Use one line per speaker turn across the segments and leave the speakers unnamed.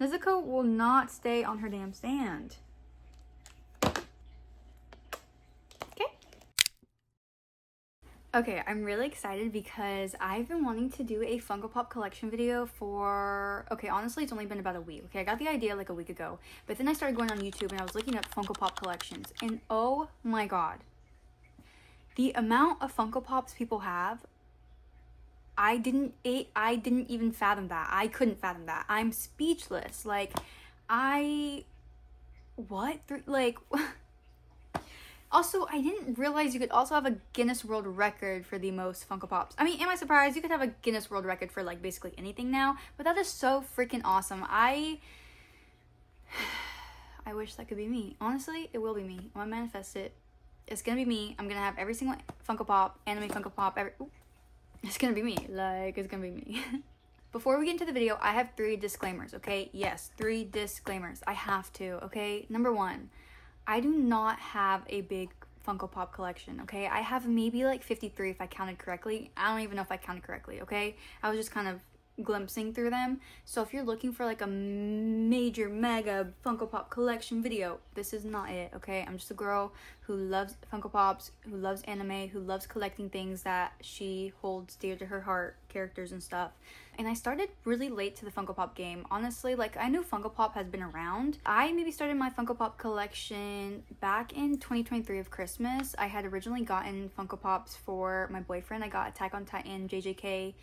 Nezuko will not stay on her damn stand. Okay, I'm really excited because I've been wanting to do a Funko Pop collection video for, okay, honestly, it's only been about a week. Okay, I got the idea like a week ago, but then I started going on YouTube and I was looking up Funko Pop collections, and oh my god, the amount of Funko Pops people have, I didn't even fathom that. I couldn't fathom that. I'm speechless. Like, Also, I didn't realize you could also have a Guinness World Record for the most Funko Pops. I mean, am I surprised? You could have a Guinness World Record for, like, basically anything now. But that is so freaking awesome. I wish that could be me. Honestly, it will be me. I'm gonna manifest it. It's gonna be me. I'm gonna have every single Funko Pop, anime Funko Pop, it's gonna be me. Like, it's gonna be me. Before we get into the video, I have 3 disclaimers, okay? Yes, 3 disclaimers. I have to, okay? Number 1. I do not have a big Funko Pop collection, okay? I have maybe like 53 if I counted correctly. I don't even know if I counted correctly, okay? I was just kind of glimpsing through them. So if you're looking for like a major mega Funko Pop collection video, this is not it, okay? I'm just a girl who loves Funko Pops, who loves anime, who loves collecting things that she holds dear to her heart, characters and stuff. And I started really late to the Funko Pop game. Honestly, like, I knew Funko Pop has been around. I maybe started my Funko Pop collection back in 2023 of Christmas. I had originally gotten Funko Pops for my boyfriend. I got Attack on Titan, JJK,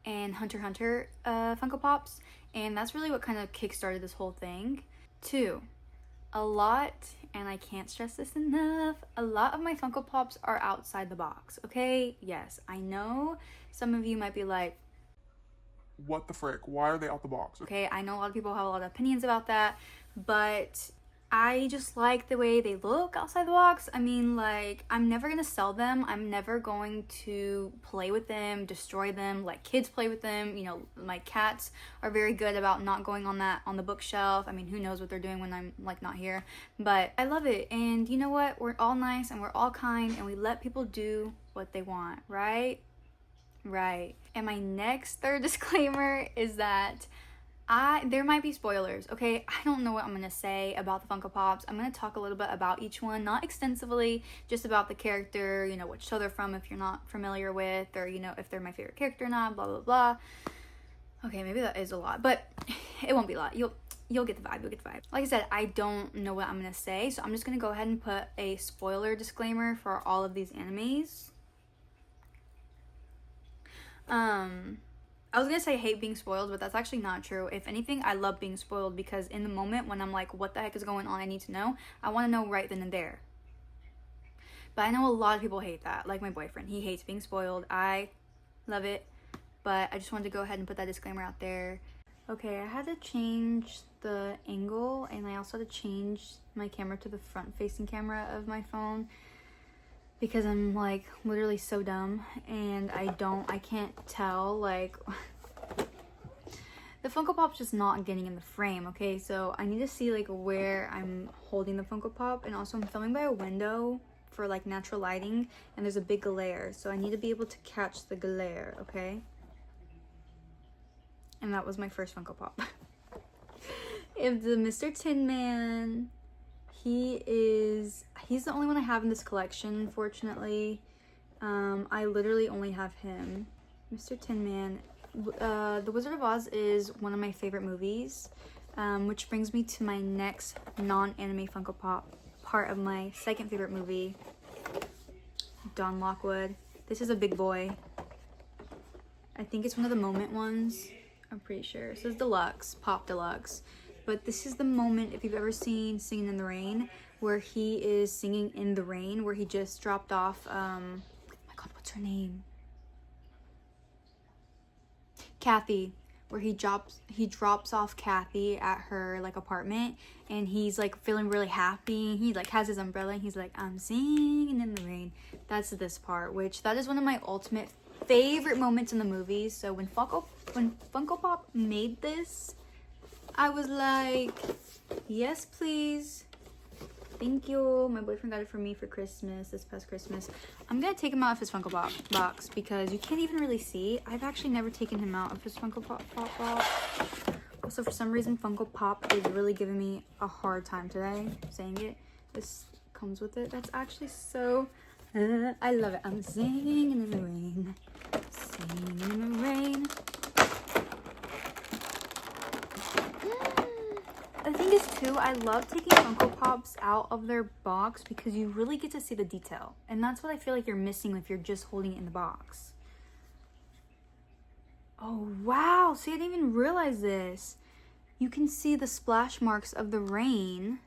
and Hunter x Hunter Funko Pops. And that's really what kind of kickstarted this whole thing. 2, a lot, and I can't stress this enough, a lot of my Funko Pops are outside the box, okay? Yes, I know some of you might be like,
what the frick? Why are they out the box?
Okay, I know a lot of people have a lot of opinions about that, but I just like the way they look outside the box. I mean, like, I'm never gonna sell them. I'm never going to play with them, destroy them, let kids play with them. You know, my cats are very good about not going on the bookshelf. I mean, who knows what they're doing when I'm, like, not here. But I love it. And you know what? We're all nice and we're all kind and we let people do what they want, right? Right. And my next 3rd disclaimer is that there might be spoilers, okay? I don't know what I'm gonna say about the Funko Pops. I'm gonna talk a little bit about each one, not extensively, just about the character, you know, what show they're from if you're not familiar with, or, you know, if they're my favorite character or not, blah, blah, blah. Okay, maybe that is a lot, but it won't be a lot. You'll get the vibe, Like I said, I don't know what I'm gonna say, so I'm just gonna go ahead and put a spoiler disclaimer for all of these animes. I was gonna say I hate being spoiled, but that's actually not true. If anything, I love being spoiled because in the moment when I'm like, what the heck is going on? I need to know. I want to know right then and there. But I know a lot of people hate that. Like my boyfriend, he hates being spoiled. I love it, but I just wanted to go ahead and put that disclaimer out there. Okay, I had to change the angle, and I also had to change my camera to the front-facing camera of my phone, because I'm like literally so dumb and I can't tell, like, the Funko Pop's just not getting in the frame, okay? So I need to see like where I'm holding the Funko Pop, and also I'm filming by a window for like natural lighting and there's a big glare, so I need to be able to catch the glare, okay? And that was my first Funko Pop. If the Mr. Tin Man, he's the only one I have in this collection, unfortunately. I literally only have him. Mr. Tin Man. The Wizard of Oz is one of my favorite movies, which brings me to my next non-anime Funko Pop part of my 2nd favorite movie, Don Lockwood. This is a big boy. I think it's one of the Moment ones. I'm pretty sure. It says Deluxe, Pop Deluxe. But this is the moment, if you've ever seen Singing in the Rain, where he is singing in the rain, where he just dropped off, oh my god, what's her name? Kathy, where he drops off Kathy at her, like, apartment, and he's, like, feeling really happy. He, like, has his umbrella, and he's like, I'm singing in the rain. That's this part, which that is one of my ultimate favorite moments in the movies. So when Funko Pop made this, I was like, yes, please. Thank you. My boyfriend got it for me for Christmas, this past Christmas. I'm gonna take him out of his Funko Pop box because you can't even really see. I've actually never taken him out of his Funko Pop box. Also, for some reason, Funko Pop is really giving me a hard time today saying it. This comes with it. That's actually so... I love it. I'm singing in the rain. Singing in the rain. The thing is, too, I love taking Funko Pops out of their box because you really get to see the detail. And that's what I feel like you're missing if you're just holding it in the box. Oh, wow. See, I didn't even realize this. You can see the splash marks of the rain.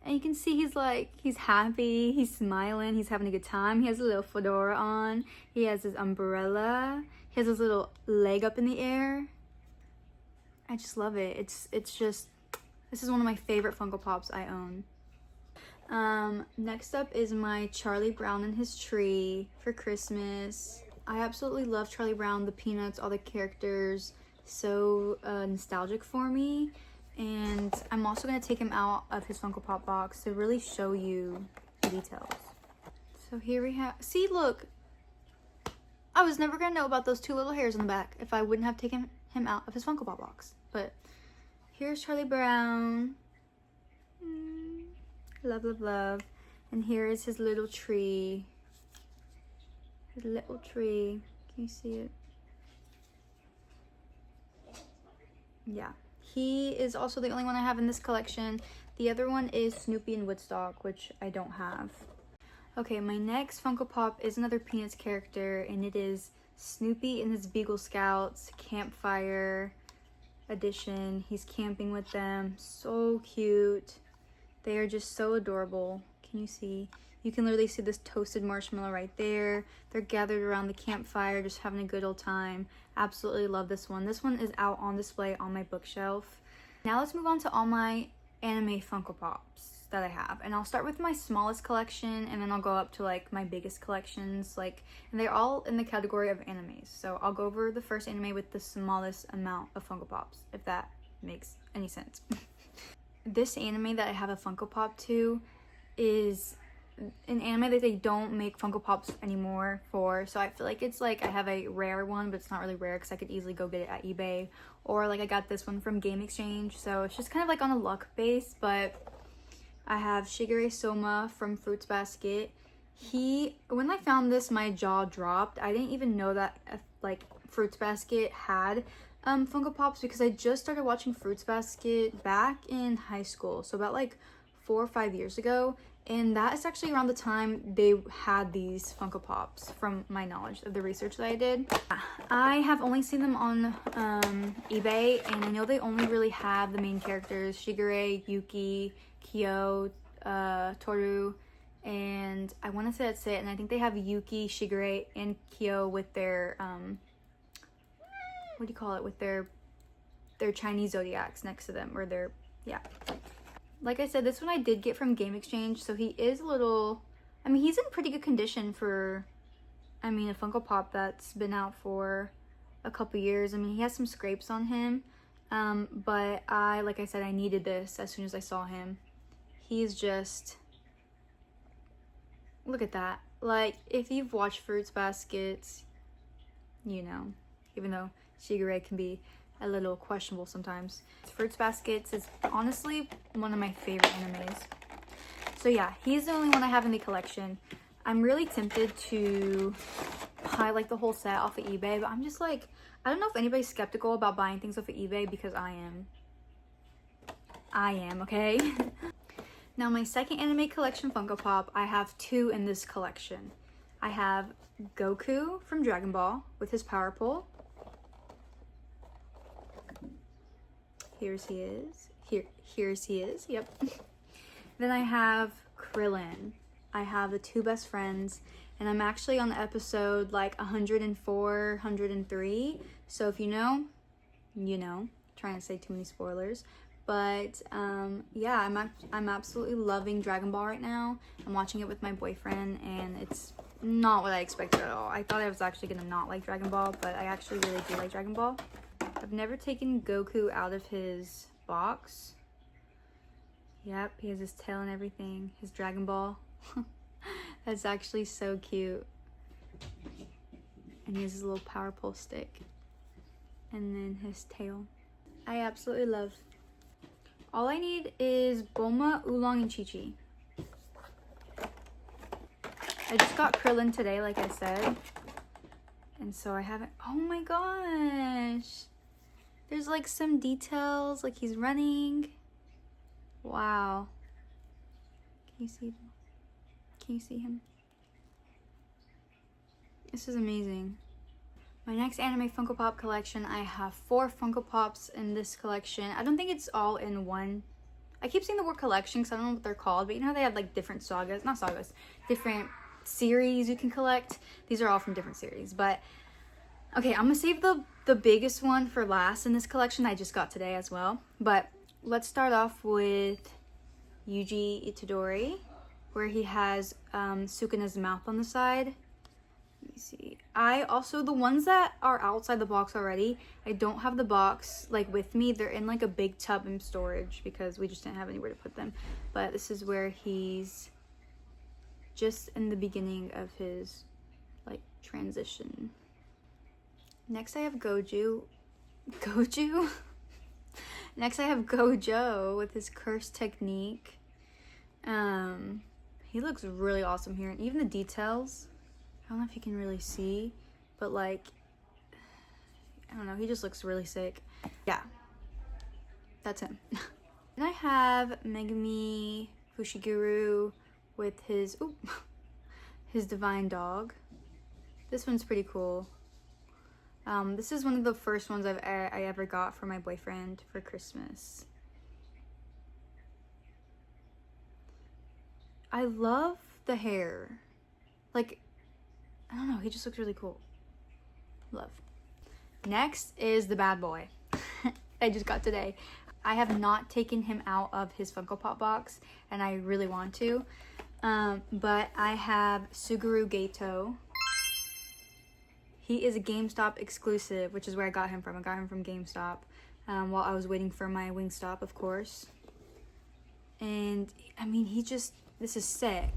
And you can see he's happy, he's smiling, he's having a good time. He has a little fedora on. He has his umbrella. He has his little leg up in the air. I just love it. It's just, this is one of my favorite Funko Pops I own. Next up is my Charlie Brown and his tree for Christmas. I absolutely love Charlie Brown, the Peanuts, all the characters. So nostalgic for me. And I'm also going to take him out of his Funko Pop box to really show you the details. So here we have, see, look. I was never going to know about those two little hairs on the back if I wouldn't have taken him out of his Funko Pop box. But here's Charlie Brown. Love, love, love. And here is his little tree. His little tree. Can you see it? Yeah. He is also the only one I have in this collection. The other one is Snoopy and Woodstock, which I don't have. Okay, my next Funko Pop is another Peanuts character, and it is Snoopy and his Beagle Scouts Campfire edition. He's camping with them. So cute. They are just so adorable. Can you see? You can literally see this toasted marshmallow right there. They're gathered around the campfire, just having a good old time. Absolutely love this one. This one is out on display on my bookshelf. Now let's move on to all my anime Funko Pops that I have. And I'll start with my smallest collection, and then I'll go up to like my biggest collections. And they're all in the category of animes. So I'll go over the first anime with the smallest amount of Funko Pops, if that makes any sense. This anime that I have a Funko Pop to is an anime that they don't make Funko Pops anymore for, so I feel like it's like I have a rare one, but it's not really rare because I could easily go get it at eBay, or like I got this one from Game Exchange, so it's just kind of like on a luck base. But I have Shigeru Soma from Fruits Basket. When I found this, my jaw dropped. I didn't even know that like Fruits Basket had Funko Pops, because I just started watching Fruits Basket back in high school, so about like 4 or 5 years ago. And that is actually around the time they had these Funko Pops, from my knowledge of the research that I did. I have only seen them on eBay, and I know they only really have the main characters, Shigure, Yuki, Kyo, Toru, and I want to say that's it. And I think they have Yuki, Shigure, and Kyo with their, what do you call it, with their Chinese zodiacs next to them, or their, yeah. Like I said, this one I did get from Game Exchange, so he is a little, I mean, he's in pretty good condition for, I mean, a Funko Pop that's been out for a couple years. I mean, he has some scrapes on him, but like I said, I needed this as soon as I saw him. He's just, look at that. Like, if you've watched Fruits Baskets, you know, even though Shigure can be a little questionable sometimes. Fruits Baskets is honestly one of my favorite animes. So yeah, he's the only one I have in the collection. I'm really tempted to buy like the whole set off of eBay, but I'm just like, I don't know if anybody's skeptical about buying things off of eBay, because I am, okay? Now my second anime collection Funko Pop, I have 2 in this collection. I have Goku from Dragon Ball with his power pole. Here's he is, yep. Then I have Krillin. I have the 2 best friends, and I'm actually on the episode like 104, 103. So if you know, you know. Trying to say too many spoilers. But yeah, I'm absolutely loving Dragon Ball right now. I'm watching it with my boyfriend, and it's not what I expected at all. I thought I was actually gonna not like Dragon Ball, but I actually really do like Dragon Ball. I've never taken Goku out of his box. Yep, he has his tail and everything. His Dragon Ball. That's actually so cute. And he has his little power pole stick. and then his tail. I absolutely love. All I need is Bulma, Oolong, and Chi-Chi. I just got Krillin today, like I said. And so I haven't... Oh my gosh! There's like some details, like he's running. Wow. Can you see them? Can you see him? This is amazing. My next anime Funko Pop collection, I have 4 Funko Pops in this collection. I don't think it's all in one. I keep saying the word collection because I don't know what they're called, but you know how they have like different sagas, not sagas, different series you can collect. These are all from different series, but okay, I'm gonna save the biggest one for last in this collection I just got today as well. But let's start off with Yuji Itadori, where he has Sukuna's mouth on the side. Let me see. I also, the ones that are outside the box already, I don't have the box like with me. They're in like a big tub in storage because we just didn't have anywhere to put them. But this is where he's just in the beginning of his like transition. Next I have Goju. Next I have Gojo with his curse technique. He looks really awesome here, and even the details, I don't know if you can really see, but like, I don't know, he just looks really sick. Yeah, that's him. And I have Megumi Fushiguro with his his divine dog. This one's pretty cool. This is one of the first ones I ever got for my boyfriend for Christmas. I love the hair. Like, I don't know, he just looks really cool. Love. Next is the bad boy I just got today. I have not taken him out of his Funko Pop box, and I really want to. But I have Suguru Gato. He is a GameStop exclusive, which is where I got him from. I got him from GameStop while I was waiting for my Wingstop, of course. And, I mean, this is sick.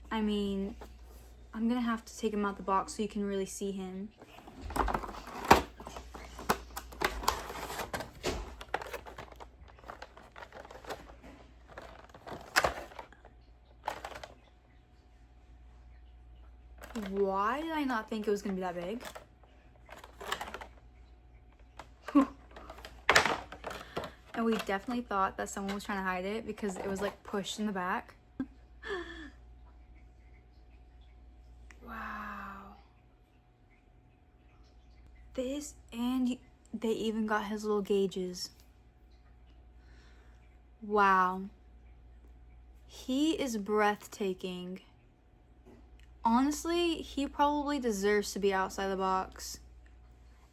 I mean, I'm gonna have to take him out the box so you can really see him. Why did I not think it was gonna be that big? And we definitely thought that someone was trying to hide it because it was like pushed in the back. Wow. This, and they even got his little gauges. Wow. He is breathtaking. Honestly, he probably deserves to be outside the box.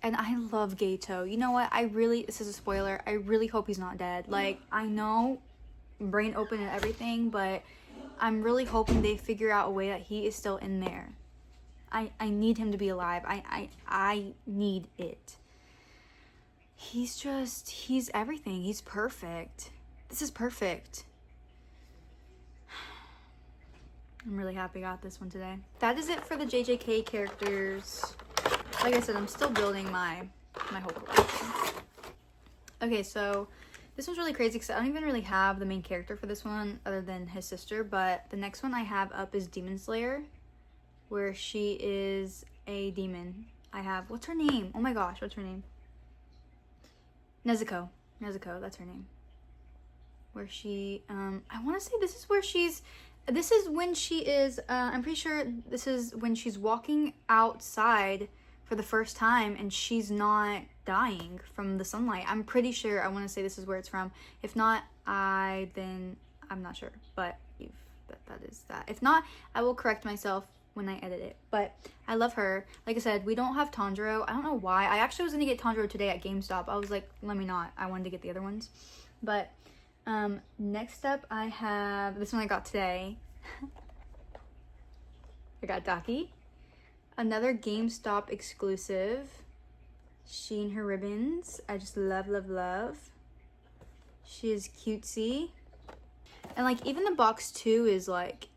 And I love Gato. You know what? This is a spoiler, I really hope he's not dead. Like, I know, brain open and everything, but I'm really hoping they figure out a way that he is still in there. I need him to be alive. I need it. He's everything. He's perfect. This is perfect. I'm really happy I got this one today. That is it for the JJK characters. Like I said, I'm still building my whole collection. Okay, so this one's really crazy because I don't even really have the main character for this one other than his sister, but the next one I have up is Demon Slayer, where she is a demon. I have, what's her name? Oh my gosh, what's her name? Nezuko, that's her name. Where she, I want to say this is when she is, I'm pretty sure this is when she's walking outside for the first time and she's not dying from the sunlight. I'm pretty sure, I want to say this is where it's from. If not, then I'm not sure, but that is that. If not, I will correct myself when I edit it. But I love her. Like I said, we don't have Tanjiro. I don't know why. I actually was gonna get Tanjiro today at GameStop. I was like, let me not. I wanted to get the other ones. But next up I have this one I got today. I got Daki. Another GameStop exclusive. She and her ribbons. I just love, love, love. She is cutesy. And like even the box too is like,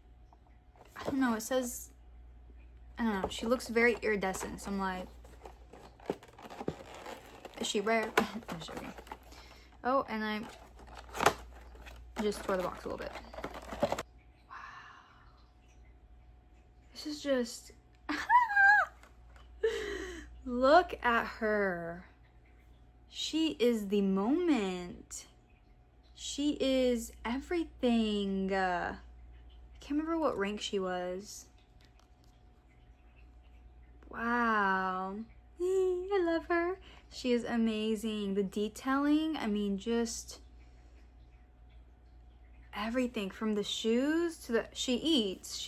I don't know, it says, I don't know, she looks very iridescent. So I'm like, Is she rare? I'm just joking. Oh, and I just tore the box a little bit. Wow. This is just... Look at her. She is the moment. She is everything. I can't remember what rank she was. Wow. I love her. She is amazing. The detailing, I mean, just everything from the shoes to the... She eats.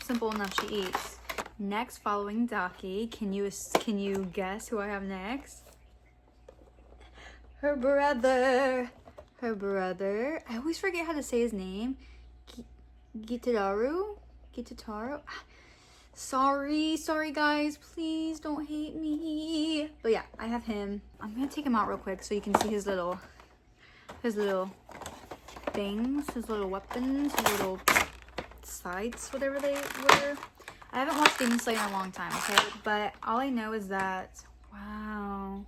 Simple enough, she eats. Next, following Daki, can you guess who I have next? Her brother. I always forget how to say his name. Gitararu? Sorry guys, please don't hate me. But yeah, I have him. I'm gonna take him out real quick so you can see his little things, his little weapons, his little sights, whatever they were. I haven't watched Demon Slayer in a long time, okay? But all I know is that, wow.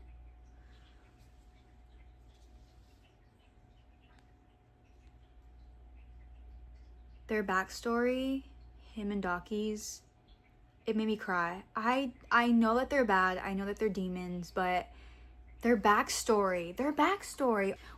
Their backstory, him and Daki's, it made me cry. I know that they're bad, I know that they're demons, but their backstory.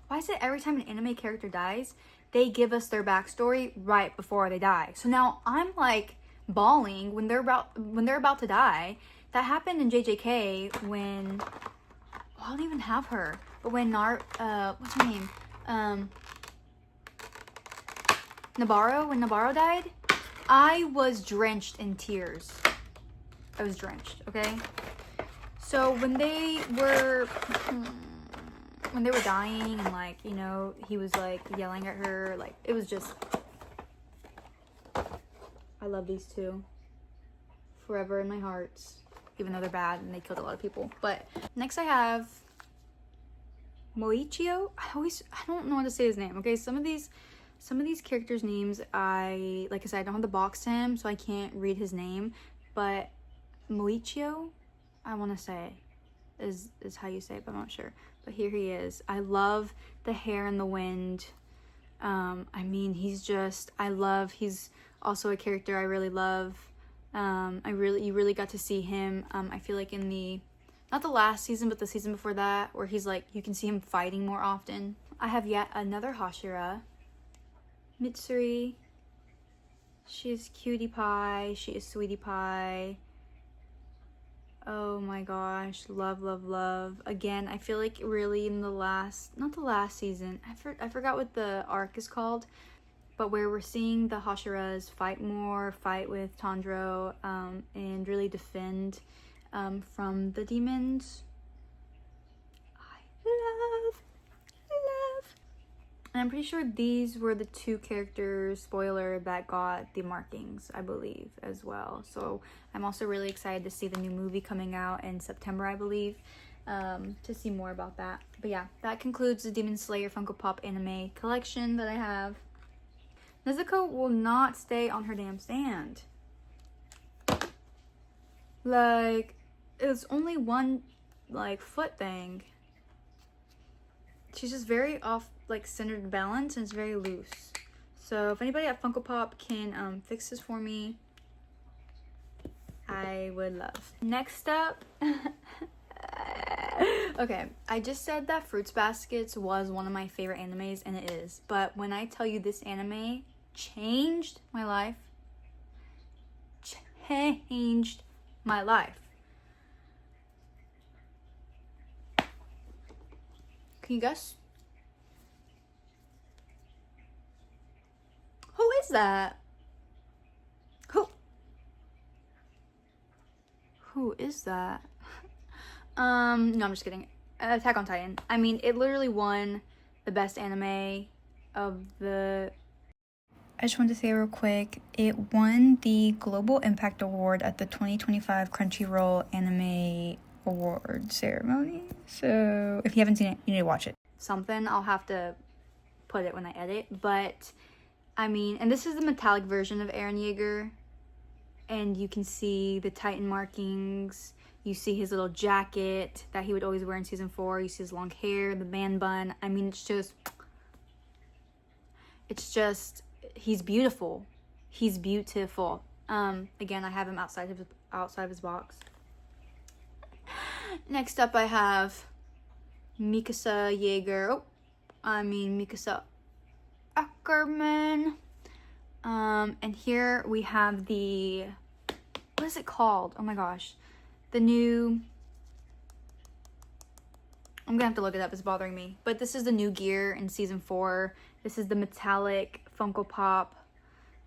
Why is it every time an anime character dies, they give us their backstory right before they die? So now I'm like bawling when they're about to die. That happened in JJK when, well, I don't even have her, but when what's her name? Nabarro, when Nabarro died, I was drenched in tears. I was drenched, okay? So when they were dying and, like, you know, he was like yelling at her, like, it was just, I love these two forever in my heart, even though they're bad and they killed a lot of people. But next I have Moichio. I don't know how to say his name, okay? Some of these characters' names, like I said, I don't have the box to him, so I can't read his name, but Moichio, I want to say, is how you say it, but I'm not sure. But here he is. I love the hair in the wind. I mean, he's also a character I really love. You really got to see him. I feel like in not the last season, but the season before that, where he's like, you can see him fighting more often. I have yet another Hashira, Mitsuri. She is cutie pie. She is sweetie pie. Oh my gosh, love. Again, I feel like really in not the last season, I forgot what the arc is called, but where we're seeing the Hashiras fight with Tanjiro, and really defend from the demons. I love. And I'm pretty sure these were the two characters, spoiler, that got the markings, I believe, as well. So I'm also really excited to see the new movie coming out in September, I believe, to see more about that. But yeah, that concludes the Demon Slayer Funko Pop anime collection that I have. Nezuko will not stay on her damn stand. Like, it's only one, like, foot thing. She's just very off, like, centered balance, and it's very loose. So if anybody at Funko Pop can fix this for me, I would love. Next up, okay, I just said that Fruits Baskets was one of my favorite animes, and it is. But when I tell you this anime changed my life, Can you guess? Who is that? Who is that? No, I'm just kidding. Attack on Titan. I mean, it literally won the best anime of the... I just wanted to say real quick, it won the Global Impact Award at the 2025 Crunchyroll Anime Award ceremony. So if you haven't seen it, you need to watch it. Something, I'll have to put it when I edit. But, I mean, and this is the metallic version of Eren Yeager. And you can see the Titan markings. You see his little jacket that he would always wear in season 4. You see his long hair, the man bun. I mean, it's just, he's beautiful. He's beautiful. Again, I have him outside of his box. Next up, I have Mikasa Jaeger. Mikasa Ackerman. And here we have the, what is it called? Oh my gosh. The new, I'm gonna have to look it up, it's bothering me. But this is the new gear in season 4. This is the metallic Funko Pop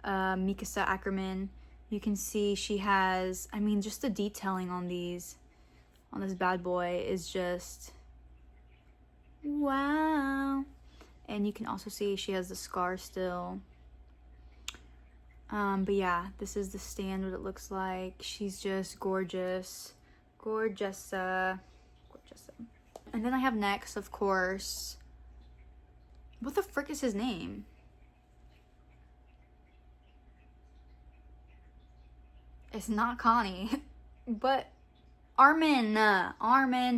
Mikasa Ackerman. You can see she has, I mean, just the detailing on these, on this bad boy is just, wow. And you can also see she has the scar still. But yeah, this is the stand, what it looks like. She's just gorgeous. Gorgeousa. And then I have next, of course, what the frick is his name? It's not Connie, but Armin,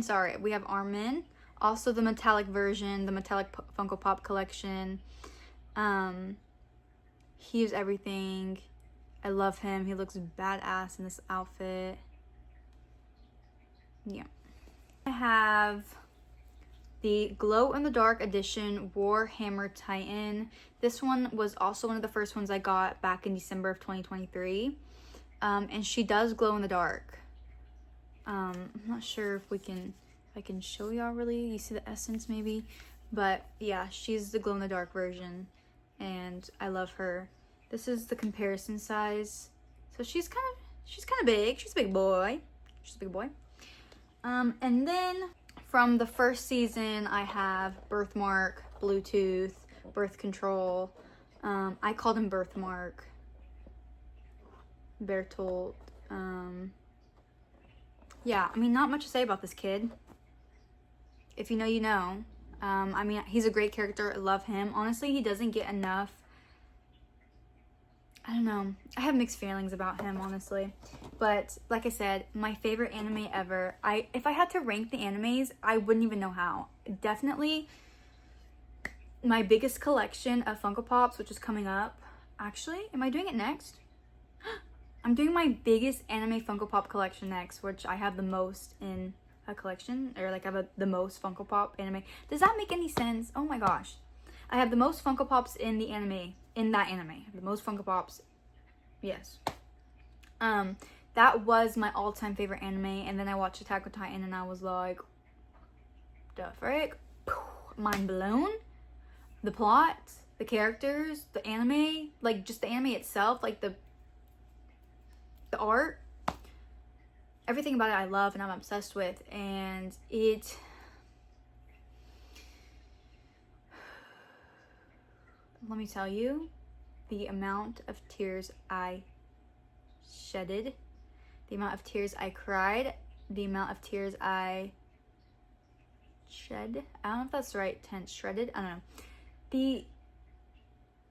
sorry. We have Armin. Also the metallic version, the metallic Funko Pop collection. He is everything. I love him. He looks badass in this outfit. Yeah. I have the Glow in the Dark edition Warhammer Titan. This one was also one of the first ones I got back in December of 2023. And she does glow in the dark. I'm not sure if I can show y'all really. You see the essence maybe? But yeah, she's the glow in the dark version. And I love her. This is the comparison size. So she's kind of big. She's a big boy. And then from the first season, I have Birthmark, Bluetooth, Birth Control. I called him Birthmark. Bertolt. Yeah, I mean, not much to say about this kid. If you know, you know. I mean, he's a great character. I love him. Honestly, he doesn't get enough. I don't know. I have mixed feelings about him, honestly. But like I said, my favorite anime ever. If I had to rank the animes, I wouldn't even know how. Definitely my biggest collection of Funko Pops, which is coming up. Actually, am I doing it next? I'm doing my biggest anime Funko Pop collection next, which I have the most in a collection, or like I have the most Funko Pop anime. Does that make any sense? Oh my gosh. I have the most Funko Pops in the anime, I have the most Funko Pops. Yes. That was my all-time favorite anime, and then I watched Attack on Titan and I was like, the frick? Mind blown. The plot, the characters, the anime, like just the anime itself, like the art, everything about it I love and I'm obsessed with. And let me tell you, the amount of tears I shedded, the amount of tears I cried, the amount of tears I shed, I don't know if that's the right tense, shredded, I don't know.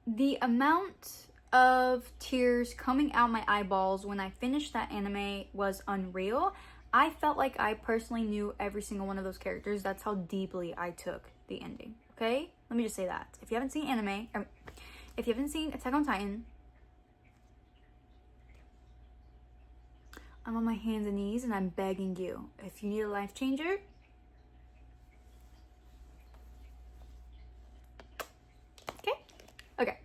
The amount of tears coming out my eyeballs when I finished that anime was unreal. I felt like I personally knew every single one of those characters. That's how deeply I took the ending, okay? Let me just say that. If you haven't seen anime, or if you haven't seen Attack on Titan, I'm on my hands and knees and I'm begging you. If you need a life changer, okay.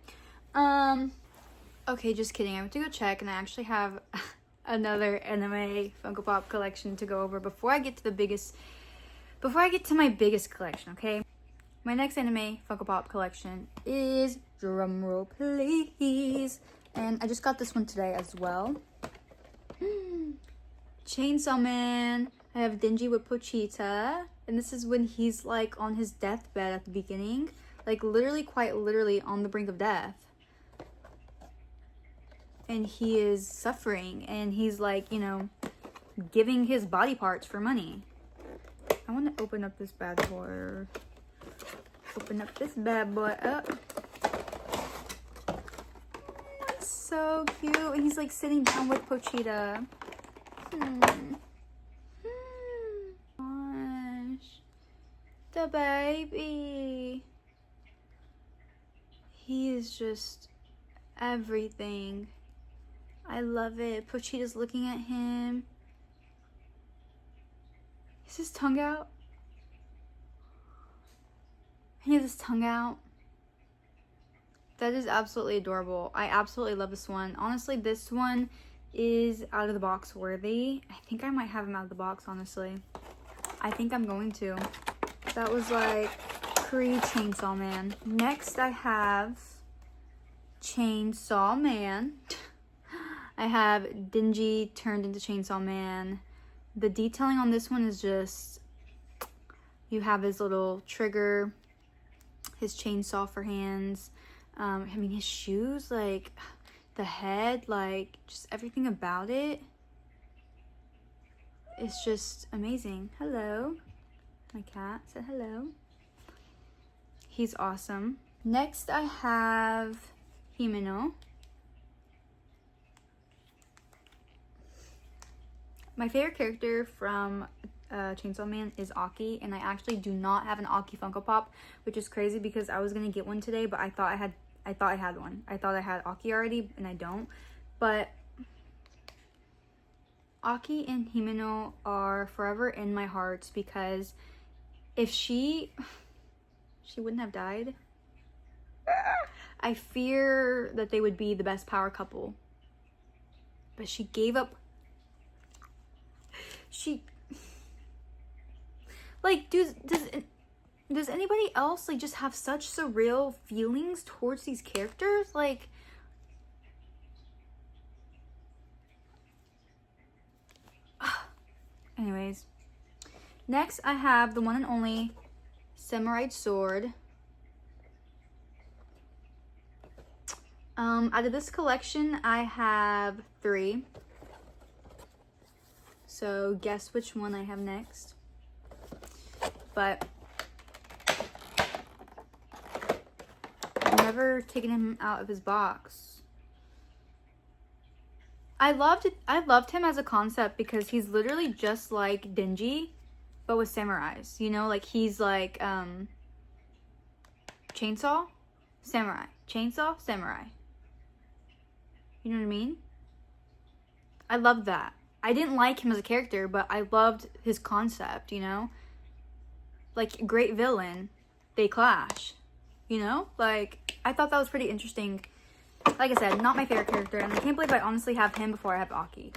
Okay, just kidding. I went to go check and I actually have another anime Funko Pop collection to go over before I get to my biggest collection, okay? My next anime Funko Pop collection is, drumroll please, and I just got this one today as well. Chainsaw Man. I have Denji with Pochita, and this is when he's like on his deathbed at the beginning, like literally, quite literally on the brink of death. And he is suffering, and he's like, you know, giving his body parts for money. I want to open up this bad boy. Open up this bad boy up. That's so cute. And he's like sitting down with Pochita. The baby. He is just everything. I love it. Pochita's looking at him. Is his tongue out? He has his tongue out. That is absolutely adorable. I absolutely love this one. Honestly, this one is out of the box worthy. I think I might have him out of the box, honestly. I think I'm going to. That was like pre-Chainsaw Man. Next, I have Chainsaw Man. I have Dingy turned into Chainsaw Man. The detailing on this one is just, you have his little trigger, his chainsaw for hands. I mean, his shoes, like, the head, like, just everything about it. It's just amazing. Hello. My cat said hello. He's awesome. Next, I have Himeno. My favorite character from Chainsaw Man is Aki, and I actually do not have an Aki Funko Pop, which is crazy because I was gonna get one today, but I thought I had one. I thought I had Aki already, and I don't. But Aki and Himeno are forever in my hearts because if she wouldn't have died, I fear that they would be the best power couple. But she gave up. Like, does anybody else like just have such surreal feelings towards these characters? Like, anyways, next I have the one and only Samurai Sword. Out of this collection, I have 3. So guess which one I have next. But I've never taken him out of his box. I loved him as a concept because he's literally just like Denji, but with samurais. You know, like he's like chainsaw, samurai, chainsaw, samurai. You know what I mean? I love that. I didn't like him as a character, but I loved his concept, you know? Like, great villain, they clash, you know? Like, I thought that was pretty interesting. Like I said, not my favorite character, and I can't believe I honestly have him before I have Aki.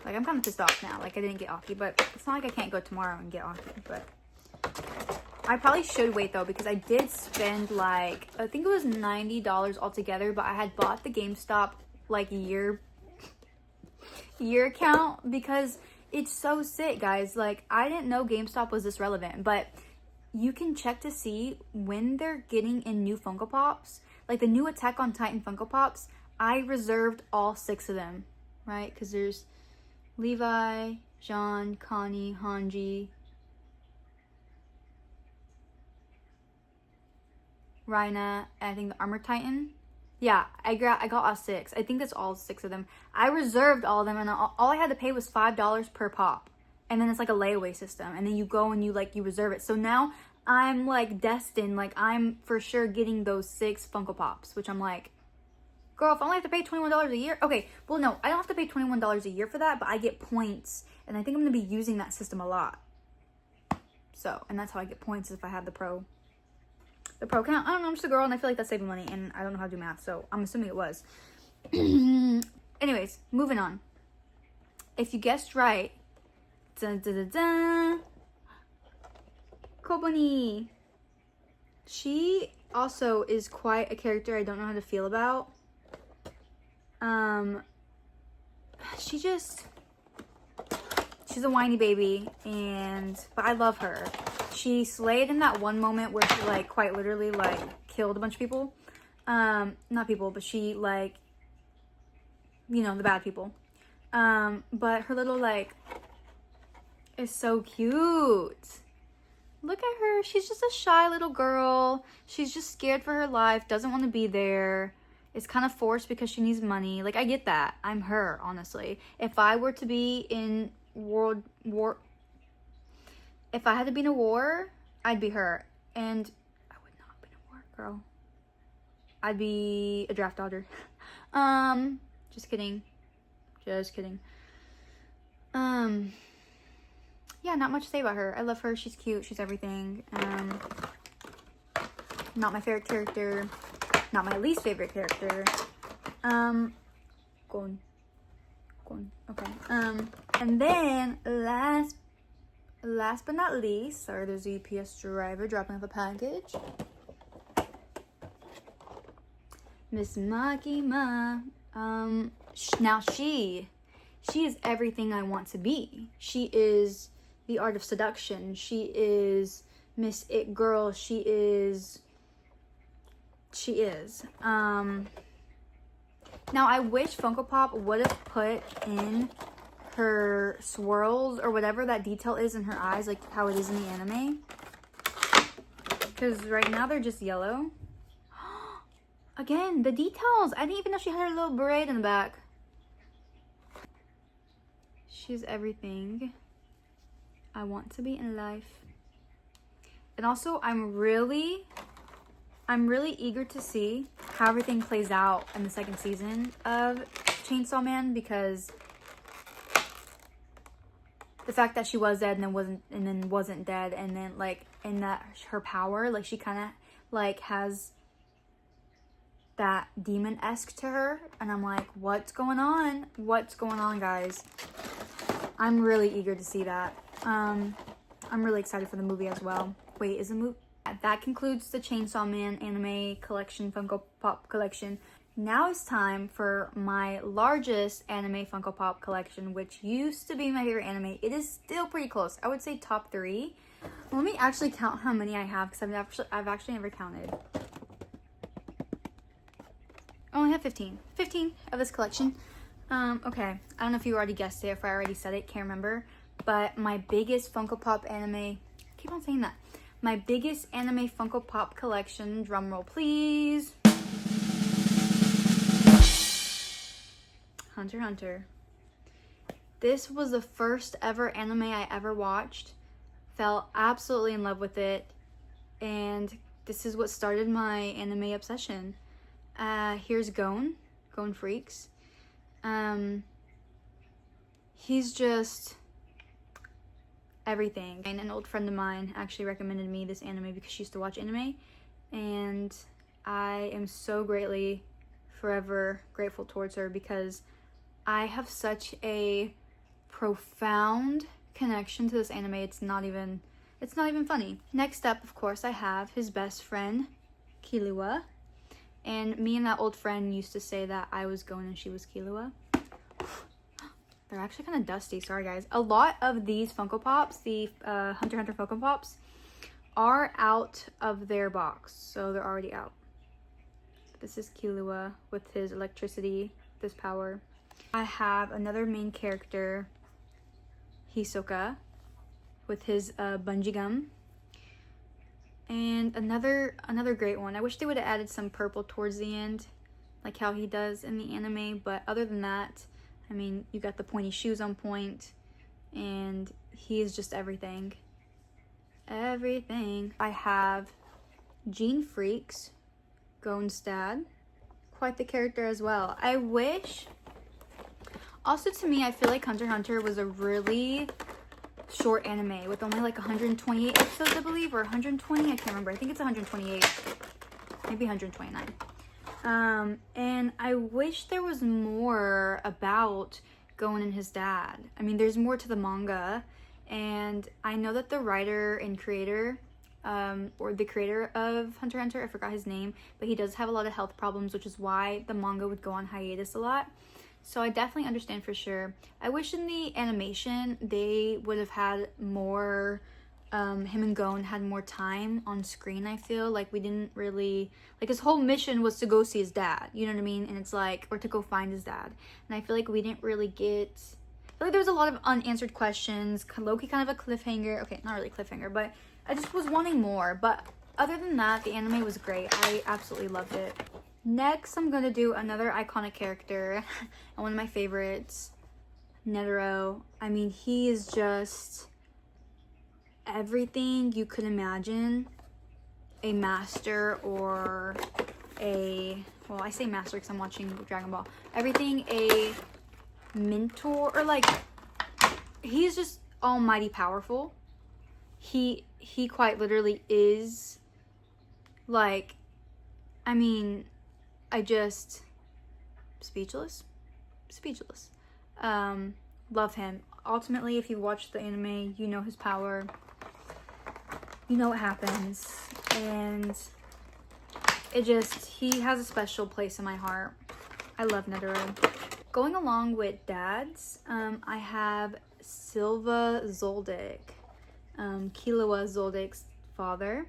Like, I'm kind of pissed off now. Like, I didn't get Aki, but it's not like I can't go tomorrow and get Aki, but I probably should wait, though, because I did spend, like, I think it was $90 altogether, but I had bought the GameStop, like, year account because it's so sick, guys. Like, I didn't know GameStop was this relevant, but you can check to see when they're getting in new Funko Pops. Like, the new Attack on Titan Funko Pops, I reserved all 6 of them, right? Because there's Levi, Jean, Connie, Hanji, Rhina, and I think the Armor Titan. Yeah, I got all 6. I think that's all 6 of them. I reserved all of them, and all I had to pay was $5 per pop. And then it's like a layaway system. And then you go and you reserve it. So now I'm like destined. Like, I'm for sure getting those 6 Funko Pops. Which I'm like, girl, if I only have to pay $21 a year. Okay, well, no, I don't have to pay $21 a year for that. But I get points. And I think I'm going to be using that system a lot. So, and that's how I get points if I have the pro. The pro count? I don't know, I'm just a girl and I feel like that's saving money and I don't know how to do math, so I'm assuming it was. Anyways, moving on. If you guessed right, dun, dun, dun, dun, Kobani. She also is quite a character I don't know how to feel about. She's a whiny baby, but I love her. She slayed in that one moment where she, like, quite literally, like, killed a bunch of people. Not people, but she, like, you know, the bad people. But her little, like, is so cute. Look at her. She's just a shy little girl. She's just scared for her life, doesn't want to be there. It's kind of forced because she needs money. Like, I get that. I'm her, honestly. If I were to be in If I had to be in a war, I'd be her. And I would not be in a war, girl. I'd be a draft dodger. Just kidding. Just kidding. Yeah, not much to say about her. I love her. She's cute. She's everything. Not my favorite character. Not my least favorite character. Gon. Okay. And then last but not least, sorry, there's a UPS driver dropping off a package. Miss Makima. Now she is everything I want to be. She is the art of seduction. She is Miss It Girl. She is. Now I wish Funko Pop would have put in her swirls or whatever that detail is in her eyes, like how it is in the anime. Because right now they're just yellow. Again, the details. I didn't even know she had her little braid in the back. She's everything I want to be in life. And also, I'm really eager to see how everything plays out in the second season of Chainsaw Man, because the fact that she was dead and then wasn't dead, and then like in that her power, like she kind of like has that demon-esque to her, and I'm like, what's going on? What's going on, guys? I'm really eager to see that. I'm really excited for the movie as well. Wait, is the movie? That concludes the Chainsaw Man anime collection, Funko Pop collection. Now it's time for my largest anime Funko Pop collection, which used to be my favorite anime. It is still pretty close. I would say top 3. Let me actually count how many I have, because I've actually never counted. I only have 15. 15 of this collection. Okay. I don't know if you already guessed it, if I already said it, can't remember. But my biggest Funko Pop anime, keep on saying that. My biggest anime Funko Pop collection, drumroll please. Hunter x Hunter. This was the first ever anime I ever watched. Fell absolutely in love with it. And this is what started my anime obsession. Here's Gon Freaks. He's just everything. And an old friend of mine actually recommended me this anime because she used to watch anime, and I am so greatly forever grateful towards her, because I have such a profound connection to this anime. It's not even funny. Next up, of course, I have his best friend, Killua. And me and that old friend used to say that I was Gon and she was Killua. They're actually kind of dusty. Sorry, guys. A lot of these Funko Pops, the Hunter x Hunter Funko Pops, are out of their box. So they're already out. This is Killua with his electricity, this power. I have another main character, Hisoka, with his bungee gum. And another great one. I wish they would have added some purple towards the end, like how he does in the anime. But other than that, I mean, you got the pointy shoes on point, and he is just everything. Everything. I have Gene Freaks, Gon's dad. Quite the character as well. I wish... Also, to me, I feel like Hunter x Hunter was a really short anime with only like 128 episodes, I believe, or 120. I can't remember. I think it's 128, maybe 129. And I wish there was more about Gon and his dad. I mean, there's more to the manga, and I know that the writer and creator, or the creator of Hunter x Hunter, I forgot his name, but he does have a lot of health problems, which is why the manga would go on hiatus a lot. So I definitely understand for sure. I wish in the animation they would have had more, him and Gon had more time on screen. I feel like we didn't really, like his whole mission was to go see his dad, you know what I mean? And it's like, or to go find his dad. And I feel like we didn't really get, I feel like there was a lot of unanswered questions, low-key kind of a cliffhanger. Okay, not really cliffhanger, but I just was wanting more. But other than that, the anime was great. I absolutely loved it. Next, I'm going to do another iconic character, and one of my favorites, Netero. I mean, he is just everything you could imagine a master or a, well, I say master because I'm watching Dragon Ball. Everything a mentor, or like, he's just almighty powerful. He quite literally is, like, I mean, I just, speechless. Love him. Ultimately, if you watch the anime, you know his power. You know what happens. And it just, he has a special place in my heart. I love Netero. Going along with dads, I have Silva Zoldyck, Killua Zoldyck's father.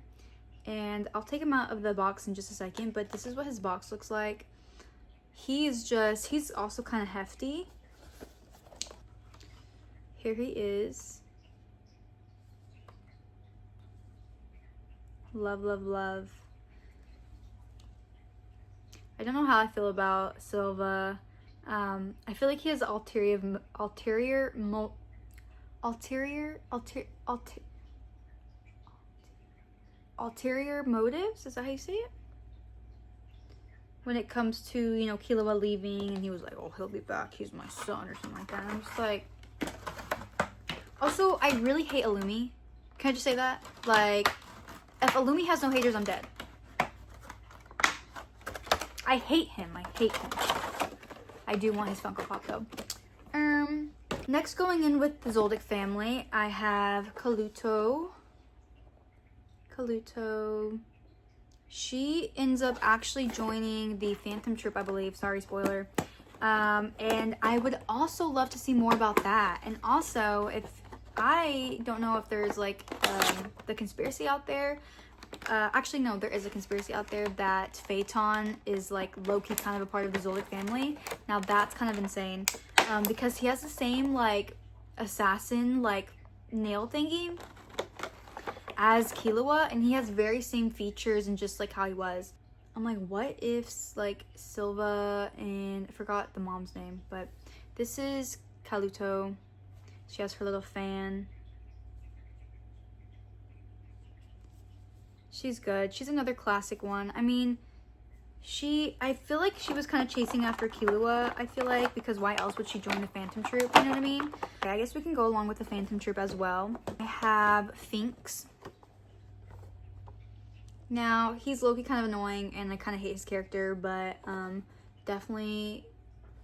And I'll take him out of the box in just a second, but this is what his box looks like. He's also kind of hefty. Here he is. Love, love, love. I don't know how I feel about Silva. I feel like he has ulterior motives. Is that how you say it? When it comes to, you know, Killua leaving, and he was like, oh, he'll be back, he's my son, or something like that. And I'm just like, also, I really hate Illumi. Can I just say that? Like, if Illumi has no haters, I'm dead. I hate him. I do want his Funko Pop though. Next, going in with the Zoldyck family, I have Kaluto. She ends up actually joining the Phantom Troop, I believe. Sorry, spoiler. And I would also love to see more about that. And also, if I don't know if there's like the conspiracy out there. Actually, no, there is a conspiracy out there that Phaeton is like low-key kind of a part of the Zoldyck family. Now that's kind of insane, because he has the same like assassin like nail thingy as Killua, and he has very same features and just like how he was. I'm like, what if like Silva and I forgot the mom's name, but this is Kaluto. She has her little fan. She's good. She's another classic one. I mean, I feel like she was kind of chasing after Killua, I feel like, because why else would she join the Phantom Troop, you know what I mean? Okay, I guess we can go along with the Phantom Troop as well. I have Finks. Now, he's low-key kind of annoying, and I kind of hate his character, but definitely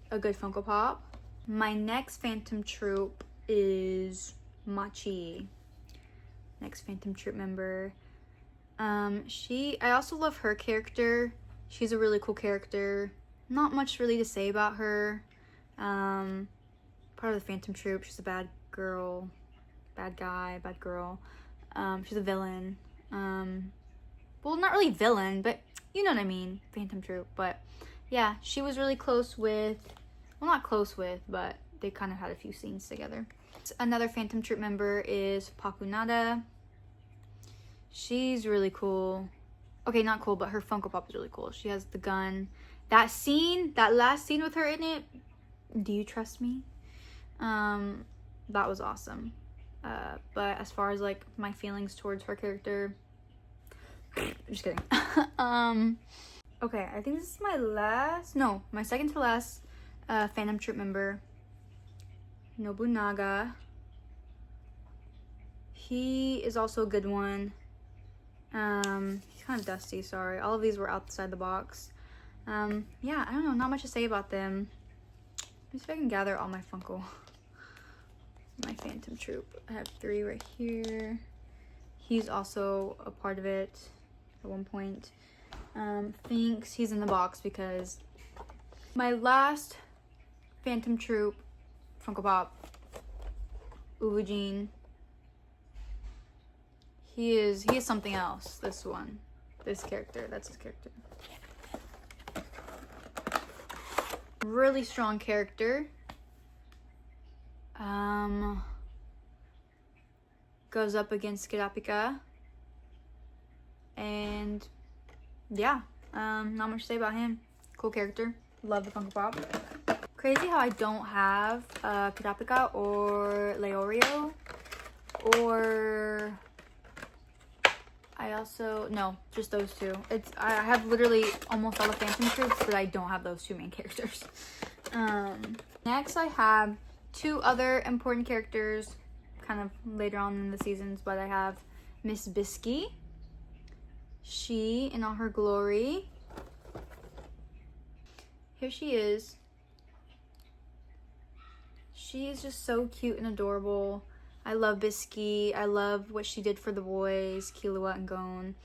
a good Funko Pop. My next Phantom Troop is Machi. Next Phantom Troop member. I also love her character. She's a really cool character. Not much really to say about her. Part of the Phantom Troop. She's a bad girl. Bad guy, bad girl. She's a villain. Well, not really villain, but you know what I mean. Phantom Troop. But yeah, she was really close with, well, not close with, but they kind of had a few scenes together. Another Phantom Troop member is Pakunada. She's really cool. Okay, not cool, but her Funko Pop is really cool. She has the gun. That scene, that last scene with her in it, do you trust me? That was awesome. But as far as like my feelings towards her character, I'm just kidding. Okay, I think this is my second to last Phantom Troop member, Nobunaga. He is also a good one. He's kind of dusty, sorry. All of these were outside the box. Yeah, I don't know, not much to say about them. Let me see if I can gather all my Funko. My Phantom Troop. I have 3 right here. He's also a part of it at one point. Finks, he's in the box because my last Phantom Troop Funko Pop, Ubujin. He is something else. This character, that's his character. Really strong character. Goes up against Kurapika. And yeah, not much to say about him. Cool character. Love the Funko Pop. Crazy how I don't have Kurapika or Leorio or I also, no, just those two. I have literally almost all the Phantom troops, but I don't have those two main characters. Next I have two other important characters kind of later on in the seasons, but I have Miss Bisky. She in all her glory. Here she is. She is just so cute and adorable. I love Bisky. I love what she did for the boys, Killua and Gon.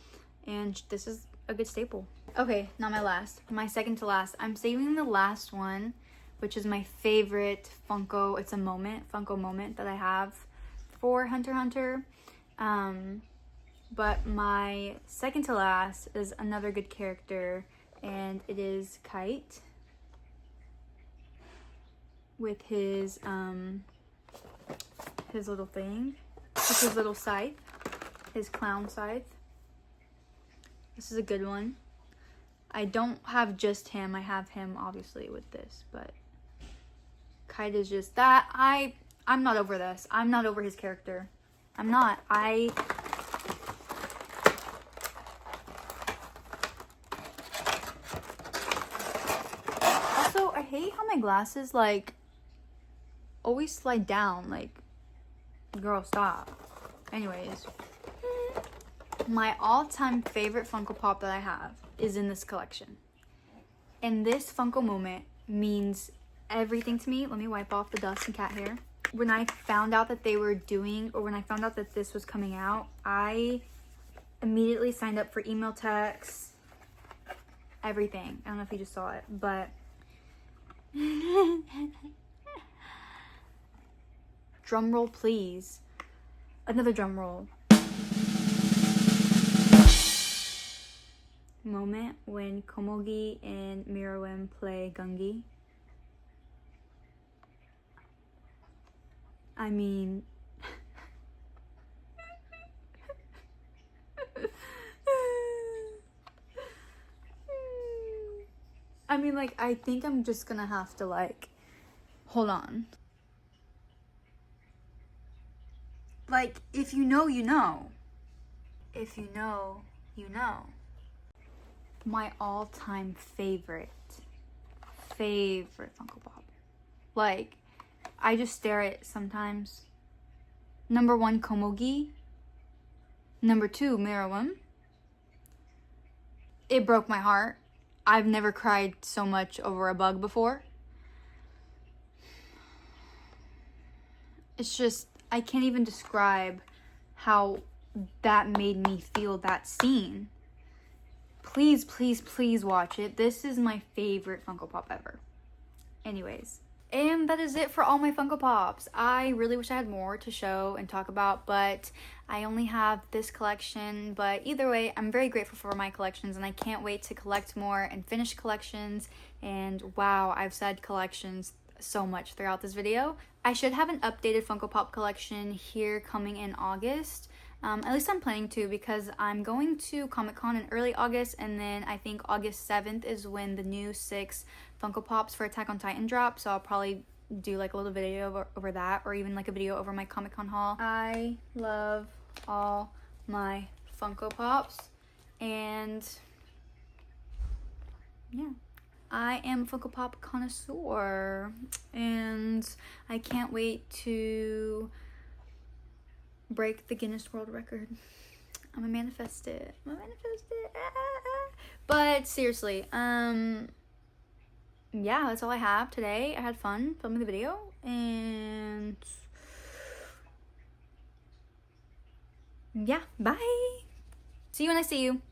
And this is a good staple. Okay, not my last. My second to last. I'm saving the last one, which is my favorite Funko. It's a Funko moment that I have for Hunter x Hunter. But my second to last is another good character, and it is Kite. With his little thing, with his little scythe, his clown scythe. This is a good one. I don't have just him. I have him obviously with this, but Kite is just that. I'm not over this. I'm not over his character. I'm not. Also, I hate how my glasses like always slide down. Like, girl, stop. Anyways, my all-time favorite Funko Pop that I have is in this collection. And this Funko moment means everything to me. Let me wipe off the dust and cat hair. When I found out that they were doing, or when I found out that this was coming out, I immediately signed up for email, text, everything. I don't know if you just saw it, but drum roll, please. Another drum roll. Moment when Komogi and Miroim play Gungi. I mean, like, I think I'm just gonna have to, like, hold on. Like, if you know, you know. If you know, you know. My all-time favorite Funko Pop. Like, I just stare at it sometimes. Number 1, Komogi. Number 2, Miroim. It broke my heart. I've never cried so much over a bug before. It's just, I can't even describe how that made me feel, that scene. Please, please, please watch it. This is my favorite Funko Pop ever. Anyways. And that is it for all my Funko Pops. I really wish I had more to show and talk about, but I only have this collection. But either way, I'm very grateful for my collections, and I can't wait to collect more and finish collections. And wow, I've said collections so much throughout this video. I should have an updated Funko Pop collection here coming in August. At least I'm planning to, because I'm going to Comic-Con in early August, and then I think August 7th is when the new 6 Funko Pops for Attack on Titan drop, so I'll probably do like a little video over that, or even like a video over my Comic-Con haul. I love all my Funko Pops, and yeah. I am a Funko Pop connoisseur, and I can't wait to break the Guinness World Record. I'm gonna manifest it. But seriously, yeah, that's all I have today. I had fun filming the video, and yeah, bye. See you when I see you.